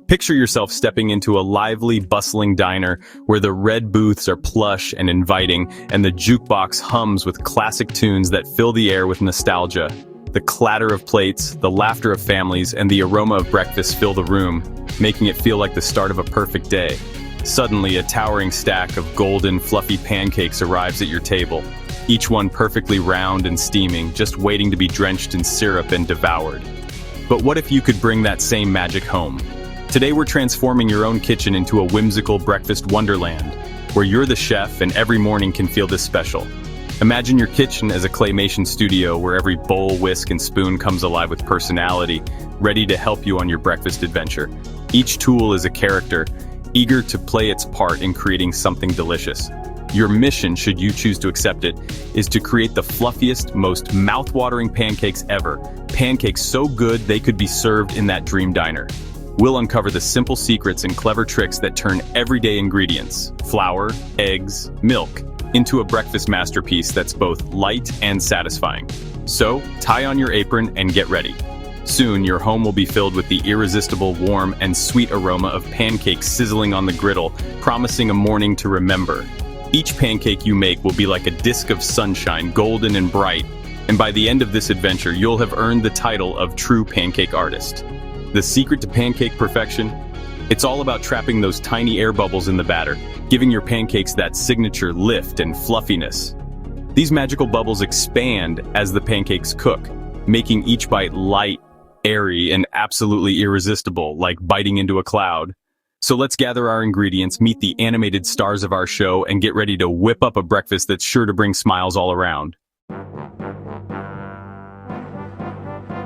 Picture yourself stepping into a lively, bustling diner where the red booths are plush and inviting, and the jukebox hums with classic tunes that fill the air with nostalgia. The clatter of plates, the laughter of families, and the aroma of breakfast fill the room, making it feel like the start of a perfect day. Suddenly, a towering stack of golden, fluffy pancakes arrives at your table, each one perfectly round and steaming, just waiting to be drenched in syrup and devoured. But what if you could bring that same magic home? Today we're transforming your own kitchen into a whimsical breakfast wonderland, where you're the chef and every morning can feel this special. Imagine your kitchen as a claymation studio where every bowl, whisk, and spoon comes alive with personality, ready to help you on your breakfast adventure. Each tool is a character, eager to play its part in creating something delicious. Your mission, should you choose to accept it, is to create the fluffiest, most mouth-watering pancakes ever. Pancakes so good they could be served in that dream diner. We'll uncover the simple secrets and clever tricks that turn everyday ingredients, flour, eggs, milk, into a breakfast masterpiece that's both light and satisfying. So, tie on your apron and get ready. Soon, your home will be filled with the irresistible warm and sweet aroma of pancakes sizzling on the griddle, promising a morning to remember. Each pancake you make will be like a disc of sunshine, golden and bright, and by the end of this adventure, you'll have earned the title of true pancake artist. The secret to pancake perfection? It's all about trapping those tiny air bubbles in the batter, giving your pancakes that signature lift and fluffiness. These magical bubbles expand as the pancakes cook, making each bite light, airy, and absolutely irresistible, like biting into a cloud. So let's gather our ingredients, meet the animated stars of our show, and get ready to whip up a breakfast that's sure to bring smiles all around.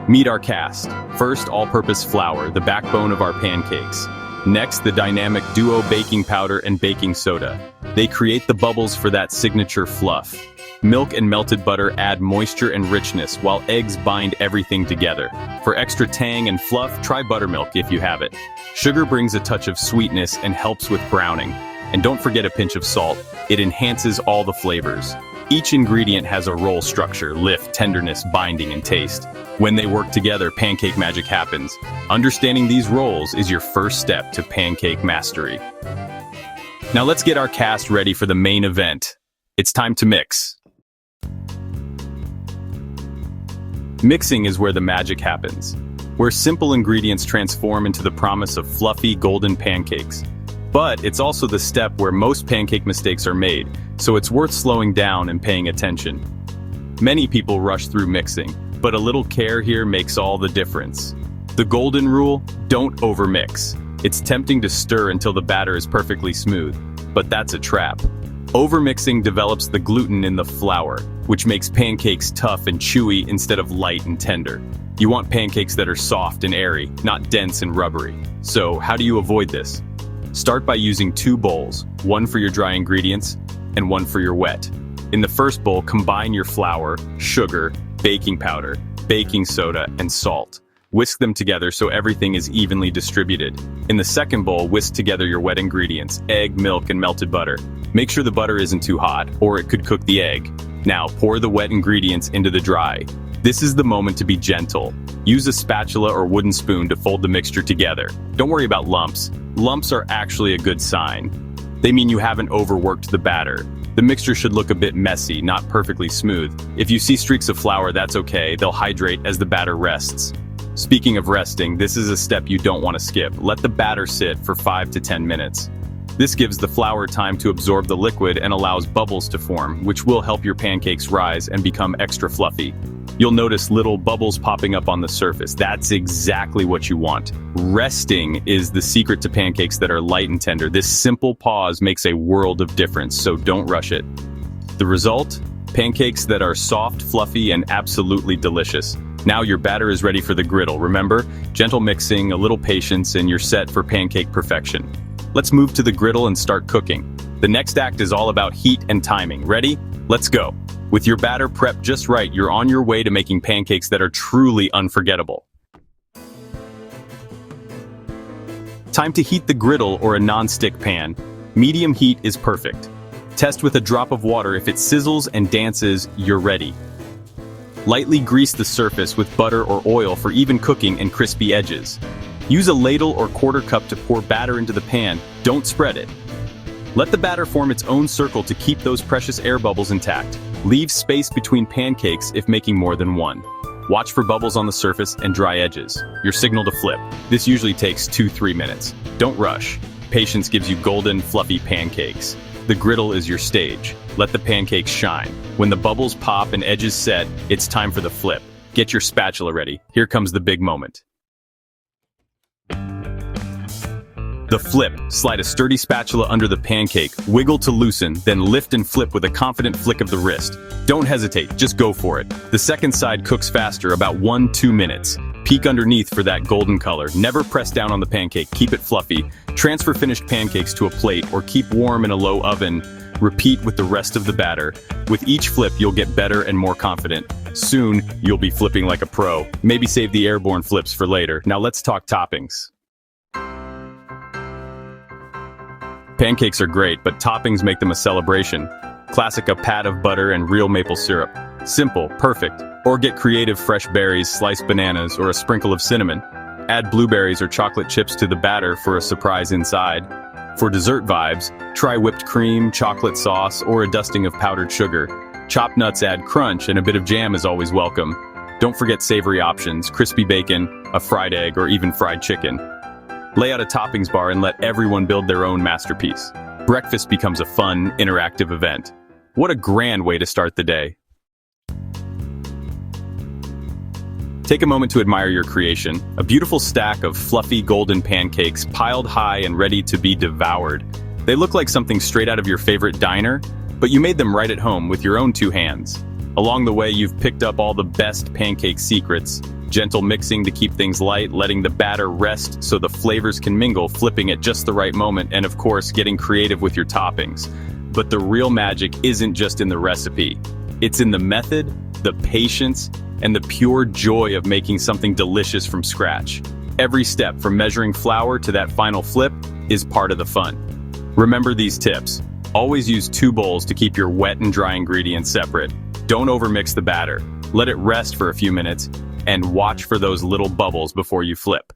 Meet our cast. First, all-purpose flour, the backbone of our pancakes. Next, the dynamic duo baking powder and baking soda. They create the bubbles for that signature fluff. Milk and melted butter add moisture and richness, while eggs bind everything together. For extra tang and fluff, try buttermilk if you have it. Sugar brings a touch of sweetness and helps with browning. And don't forget a pinch of salt. It enhances all the flavors. Each ingredient has a role structure: lift, tenderness, binding, and taste. When they work together, pancake magic happens. Understanding these roles is your first step to pancake mastery. Now let's get our cast ready for the main event. It's time to mix. Mixing is where the magic happens, where simple ingredients transform into the promise of fluffy, golden pancakes. But it's also the step where most pancake mistakes are made, so it's worth slowing down and paying attention. Many people rush through mixing, but a little care here makes all the difference. The golden rule: don't overmix. It's tempting to stir until the batter is perfectly smooth, but that's a trap. Overmixing develops the gluten in the flour, which makes pancakes tough and chewy instead of light and tender. You want pancakes that are soft and airy, not dense and rubbery. So how do you avoid this? Start by using 2 bowls, one for your dry ingredients and one for your wet. In the first bowl, combine your flour, sugar, baking powder, baking soda, and salt. Whisk them together so everything is evenly distributed. In the second bowl, whisk together your wet ingredients: egg, milk, and melted butter. Make sure the butter isn't too hot, or it could cook the egg. Now pour the wet ingredients into the dry. This is the moment to be gentle. Use a spatula or wooden spoon to fold the mixture together. Don't worry about lumps. Lumps are actually a good sign. They mean you haven't overworked the batter. The mixture should look a bit messy, not perfectly smooth. If you see streaks of flour, that's okay. They'll hydrate as the batter rests. Speaking of resting, this is a step you don't want to skip. Let the batter sit for 5 to 10 minutes. This gives the flour time to absorb the liquid and allows bubbles to form, which will help your pancakes rise and become extra fluffy. You'll notice little bubbles popping up on the surface. That's exactly what you want. Resting is the secret to pancakes that are light and tender. This simple pause makes a world of difference, so don't rush it. The result? Pancakes that are soft, fluffy, and absolutely delicious. Now your batter is ready for the griddle. Remember, gentle mixing, a little patience, and you're set for pancake perfection. Let's move to the griddle and start cooking. The next act is all about heat and timing. Ready? Let's go. With your batter prepped just right, you're on your way to making pancakes that are truly unforgettable. Time to heat the griddle or a non-stick pan. Medium heat is perfect. Test with a drop of water. If it sizzles and dances, you're ready. Lightly grease the surface with butter or oil for even cooking and crispy edges. Use a ladle or quarter cup to pour batter into the pan, don't spread it. Let the batter form its own circle to keep those precious air bubbles intact. Leave space between pancakes if making more than one. Watch for bubbles on the surface and dry edges. Your signal to flip. This usually takes 2-3 minutes. Don't rush. Patience gives you golden, fluffy pancakes. The griddle is your stage. Let the pancakes shine. When the bubbles pop and edges set, it's time for the flip. Get your spatula ready. Here comes the big moment. The flip. Slide a sturdy spatula under the pancake, wiggle to loosen, then lift and flip with a confident flick of the wrist. Don't hesitate, just go for it. The second side cooks faster, about 1-2 minutes. Peek underneath for that golden color. Never press down on the pancake, keep it fluffy. Transfer finished pancakes to a plate or keep warm in a low oven. Repeat with the rest of the batter. With each flip, you'll get better and more confident. Soon, you'll be flipping like a pro. Maybe save the airborne flips for later. Now let's talk toppings. Pancakes are great, but toppings make them a celebration. Classic a pat of butter and real maple syrup. Simple, perfect. Or get creative, fresh berries, sliced bananas, or a sprinkle of cinnamon. Add blueberries or chocolate chips to the batter for a surprise inside. For dessert vibes, try whipped cream, chocolate sauce, or a dusting of powdered sugar. Chopped nuts add crunch, and a bit of jam is always welcome. Don't forget savory options, crispy bacon, a fried egg, or even fried chicken. Lay out a toppings bar and let everyone build their own masterpiece. Breakfast becomes a fun, interactive event. What a grand way to start the day. Take a moment to admire your creation, a beautiful stack of fluffy golden pancakes piled high and ready to be devoured. They look like something straight out of your favorite diner, but you made them right at home with your own 2 hands. Along the way, you've picked up all the best pancake secrets. Gentle mixing to keep things light, letting the batter rest so the flavors can mingle, flipping at just the right moment, and of course, getting creative with your toppings. But the real magic isn't just in the recipe. It's in the method, the patience, and the pure joy of making something delicious from scratch. Every step, from measuring flour to that final flip, is part of the fun. Remember these tips. Always use 2 bowls to keep your wet and dry ingredients separate. Don't overmix the batter. Let it rest for a few minutes, and watch for those little bubbles before you flip.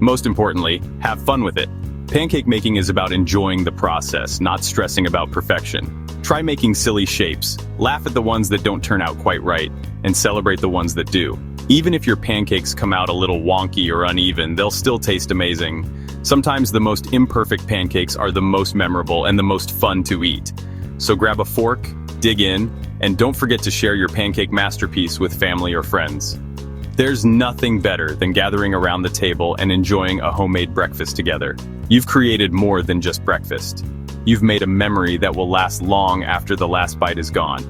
Most importantly, have fun with it. Pancake making is about enjoying the process, not stressing about perfection. Try making silly shapes, laugh at the ones that don't turn out quite right, and celebrate the ones that do. Even if your pancakes come out a little wonky or uneven, they'll still taste amazing. Sometimes the most imperfect pancakes are the most memorable and the most fun to eat. So grab a fork, dig in, and don't forget to share your pancake masterpiece with family or friends. There's nothing better than gathering around the table and enjoying a homemade breakfast together. You've created more than just breakfast. You've made a memory that will last long after the last bite is gone.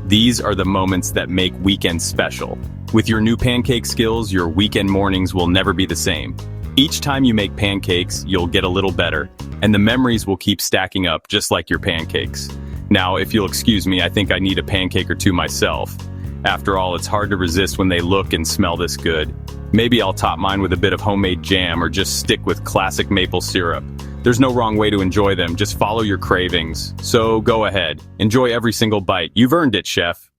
These are the moments that make weekends special. With your new pancake skills, your weekend mornings will never be the same. Each time you make pancakes, you'll get a little better, and the memories will keep stacking up just like your pancakes. Now, if you'll excuse me, I think I need a pancake or two myself. After all, it's hard to resist when they look and smell this good. Maybe I'll top mine with a bit of homemade jam or just stick with classic maple syrup. There's no wrong way to enjoy them, just follow your cravings. So go ahead, enjoy every single bite. You've earned it, chef.